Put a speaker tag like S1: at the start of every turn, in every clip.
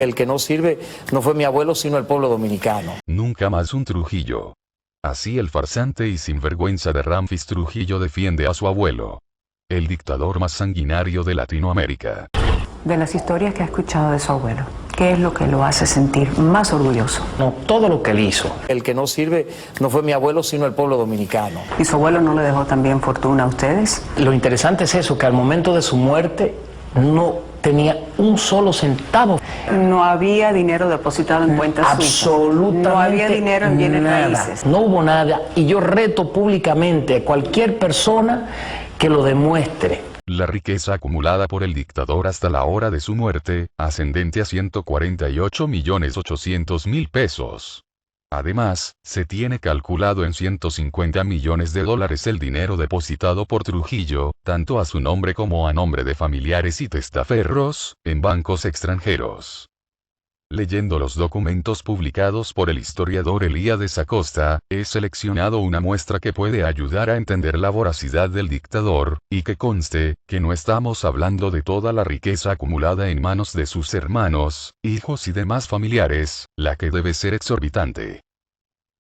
S1: El que no sirve no fue mi abuelo, sino el pueblo dominicano.
S2: Nunca más un Trujillo. Así el farsante y sinvergüenza de Ramfis Trujillo defiende a su abuelo, el dictador más sanguinario de Latinoamérica.
S3: De las historias que ha escuchado de su abuelo, ¿qué es lo que lo hace sentir más orgulloso?
S4: No, todo lo que él hizo.
S1: El que no sirve no fue mi abuelo, sino el pueblo dominicano.
S3: ¿Y su abuelo no le dejó también fortuna a ustedes?
S4: Lo interesante es eso, que al momento de su muerte no tenía un solo centavo.
S3: No había dinero depositado en cuentas suizas.
S4: Absolutamente
S3: no había dinero en bienes raíces.
S4: No hubo nada, y yo reto públicamente a cualquier persona que lo demuestre.
S2: La riqueza acumulada por el dictador hasta la hora de su muerte, ascendente a 148.800.000 pesos. Además, se tiene calculado en 150 millones de dólares el dinero depositado por Trujillo, tanto a su nombre como a nombre de familiares y testaferros, en bancos extranjeros. Leyendo los documentos publicados por el historiador Elíades Acosta, he seleccionado una muestra que puede ayudar a entender la voracidad del dictador, y que conste, que no estamos hablando de toda la riqueza acumulada en manos de sus hermanos, hijos y demás familiares, la que debe ser exorbitante.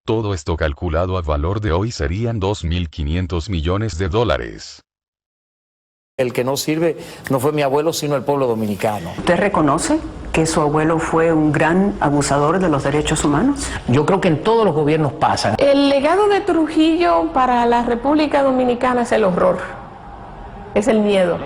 S2: Todo esto calculado a valor de hoy serían 2.500 millones de dólares.
S1: El que no sirve no fue mi abuelo, sino el pueblo dominicano.
S3: ¿Usted reconoce que su abuelo fue un gran abusador de los derechos humanos?
S4: Yo creo que en todos los gobiernos pasa.
S5: El legado de Trujillo para la República Dominicana es el horror, es el miedo.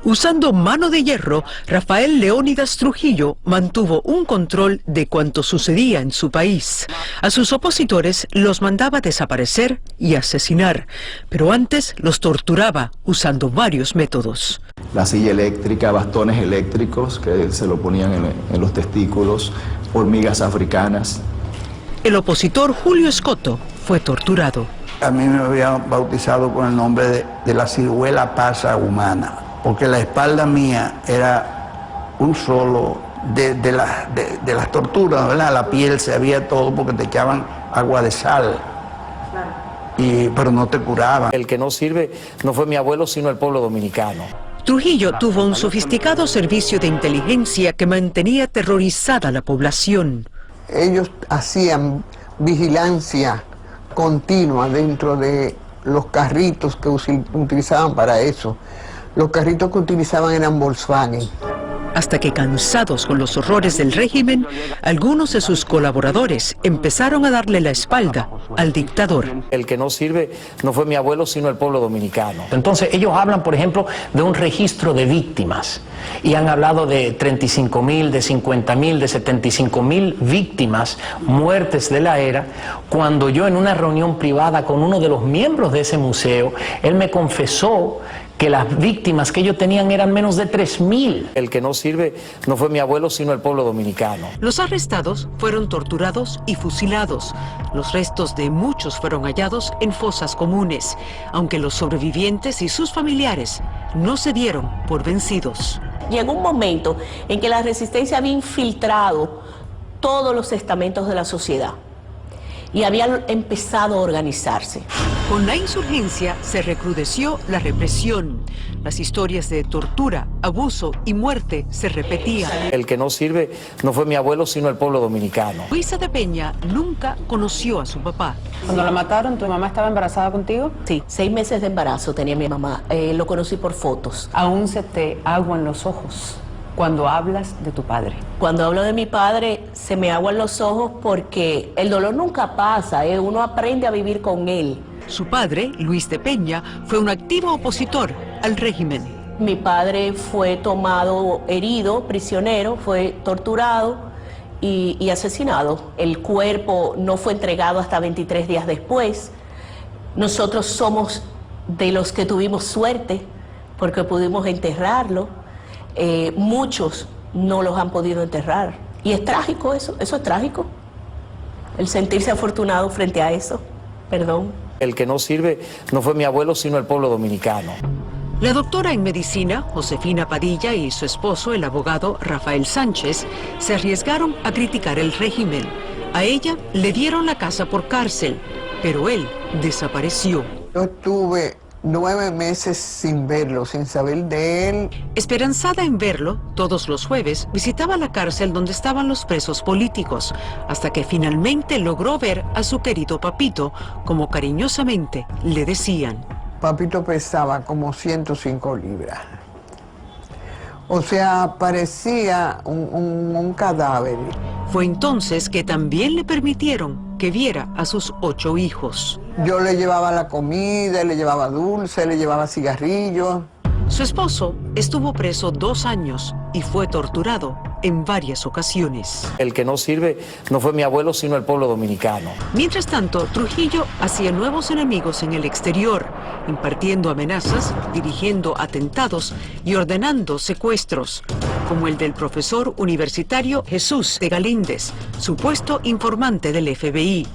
S6: Usando mano de hierro, Rafael Leónidas Trujillo mantuvo un control de cuanto sucedía en su país. A sus opositores los mandaba desaparecer y asesinar, pero antes los torturaba usando varios métodos.
S7: La silla eléctrica, bastones eléctricos que se lo ponían en los testículos, hormigas africanas.
S6: El opositor Julio Escoto fue torturado.
S8: A mí me habían bautizado con el nombre de la ciruela pasa humana, porque la espalda mía era un solo de las torturas, ¿verdad? La piel se había todo porque te echaban agua de sal, pero no te curaban.
S1: El que no sirve no fue mi abuelo, sino el pueblo dominicano.
S6: Trujillo tuvo un sofisticado servicio de inteligencia que mantenía aterrorizada a la población.
S9: Ellos hacían vigilancia continua dentro de los carritos que utilizaban para eso. Los carritos que utilizaban eran Volkswagen.
S6: Hasta que, cansados con los horrores del régimen, algunos de sus colaboradores empezaron a darle la espalda al dictador.
S1: El que no sirve no fue mi abuelo, sino el pueblo dominicano.
S4: Entonces ellos hablan, por ejemplo, de un registro de víctimas, y han hablado de 35.000, de 50.000, de 75.000 víctimas, muertes de la era, cuando yo en una reunión privada con uno de los miembros de ese museo, él me confesó que las víctimas que ellos tenían eran menos de 3.000.
S1: El que no sirve no fue mi abuelo, sino el pueblo dominicano.
S6: Los arrestados fueron torturados y fusilados. Los restos de muchos fueron hallados en fosas comunes, aunque los sobrevivientes y sus familiares no se dieron por vencidos.
S10: Llegó un momento en que la resistencia había infiltrado todos los estamentos de la sociedad y habían empezado a organizarse.
S6: Con la insurgencia se recrudeció la represión. Las historias de tortura, abuso y muerte se repetían.
S1: El que no sirve no fue mi abuelo, sino el pueblo dominicano.
S6: Luisa de Peña nunca conoció a su papá.
S3: Cuando la mataron, ¿tu mamá estaba embarazada contigo?
S10: Sí, 6 meses de embarazo tenía mi mamá. Lo conocí por fotos.
S3: Aún se te aguan los ojos cuando hablas de tu padre.
S10: Cuando hablo de mi padre, se me aguan los ojos porque el dolor nunca pasa, uno aprende a vivir con él.
S6: Su padre, Luis de Peña, fue un activo opositor al régimen.
S10: Mi padre fue tomado herido, prisionero, fue torturado y asesinado. El cuerpo no fue entregado hasta 23 días después. Nosotros somos de los que tuvimos suerte porque pudimos enterrarlo. Muchos no los han podido enterrar. Y es trágico eso es trágico. El sentirse afortunado frente a eso. Perdón.
S1: El que no sirve no fue mi abuelo, sino el pueblo dominicano.
S6: La doctora en medicina, Josefina Padilla, y su esposo, el abogado Rafael Sánchez, se arriesgaron a criticar el régimen. A ella le dieron la casa por cárcel, pero él desapareció.
S9: Yo estuve 9 meses sin verlo, sin saber de él.
S6: Esperanzada en verlo, todos los jueves visitaba la cárcel donde estaban los presos políticos, hasta que finalmente logró ver a su querido papito, como cariñosamente le decían.
S9: Papito pesaba como 105 libras. O sea, parecía un cadáver.
S6: Fue entonces que también le permitieron que viera a sus 8 hijos.
S9: Yo le llevaba la comida, le llevaba dulce, le llevaba cigarrillos.
S6: Su esposo estuvo preso 2 años y fue torturado en varias ocasiones.
S1: El que no sirve no fue mi abuelo, sino el pueblo dominicano.
S6: Mientras tanto, Trujillo hacía nuevos enemigos en el exterior, impartiendo amenazas, dirigiendo atentados y ordenando secuestros, como el del profesor universitario Jesús de Galíndez, supuesto informante del FBI.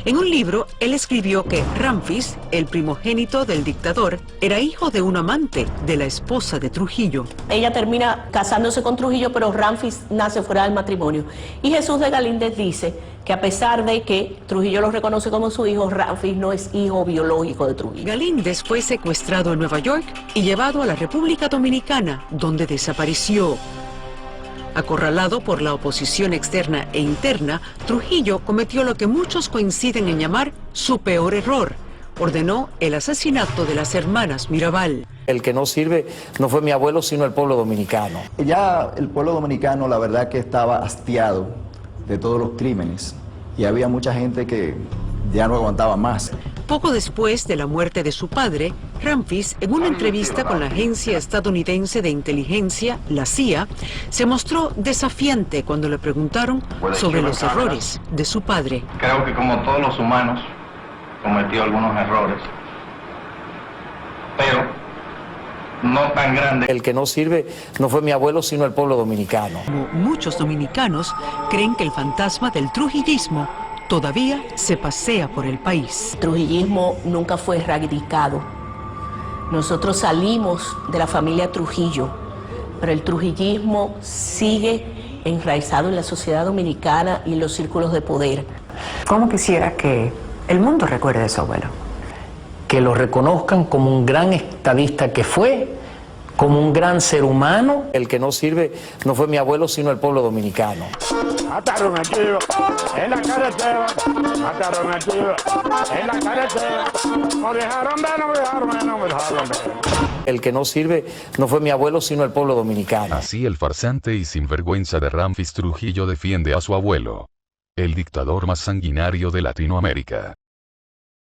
S6: En un libro, él escribió que Ramfis, el primogénito del dictador, era hijo de un amante de la esposa de Trujillo.
S10: Ella termina casándose con Trujillo, pero Ramfis nace fuera del matrimonio. Y Jesús de Galíndez dice que a pesar de que Trujillo lo reconoce como su hijo, Ramfis no es hijo biológico de Trujillo.
S6: Galíndez fue secuestrado en Nueva York y llevado a la República Dominicana, donde desapareció. Acorralado por la oposición externa e interna, Trujillo cometió lo que muchos coinciden en llamar su peor error. Ordenó el asesinato de las hermanas Mirabal.
S1: El que no sirve no fue mi abuelo, sino el pueblo dominicano.
S7: Ya el pueblo dominicano, la verdad que estaba hastiado de todos los crímenes y había mucha gente que ya no aguantaba más.
S6: Poco después de la muerte de su padre, Ramfis, en una entrevista con la agencia estadounidense de inteligencia, la CIA, se mostró desafiante cuando le preguntaron sobre los errores de su padre.
S11: Creo que como todos los humanos, cometió algunos errores, pero no tan grandes.
S1: El que no sirve no fue mi abuelo, sino el pueblo dominicano.
S6: Como muchos dominicanos creen que el fantasma del trujillismo todavía se pasea por el país.
S10: El trujillismo nunca fue erradicado. Nosotros salimos de la familia Trujillo, pero el trujillismo sigue enraizado en la sociedad dominicana y en los círculos de poder.
S3: ¿Cómo quisiera que el mundo recuerde a su abuelo?
S4: Que lo reconozcan como un gran estadista que fue, como un gran ser humano.
S1: El que no sirve no fue mi abuelo, sino el pueblo dominicano.
S12: Mataron a Chivo en la carretera, mataron a Chivo en la carretera, no dejaron ver, no dejaron ver, no dejaron ver.
S1: El que no sirve no fue mi abuelo, sino el pueblo dominicano.
S2: Así el farsante y sinvergüenza de Ramfis Trujillo defiende a su abuelo, el dictador más sanguinario de Latinoamérica.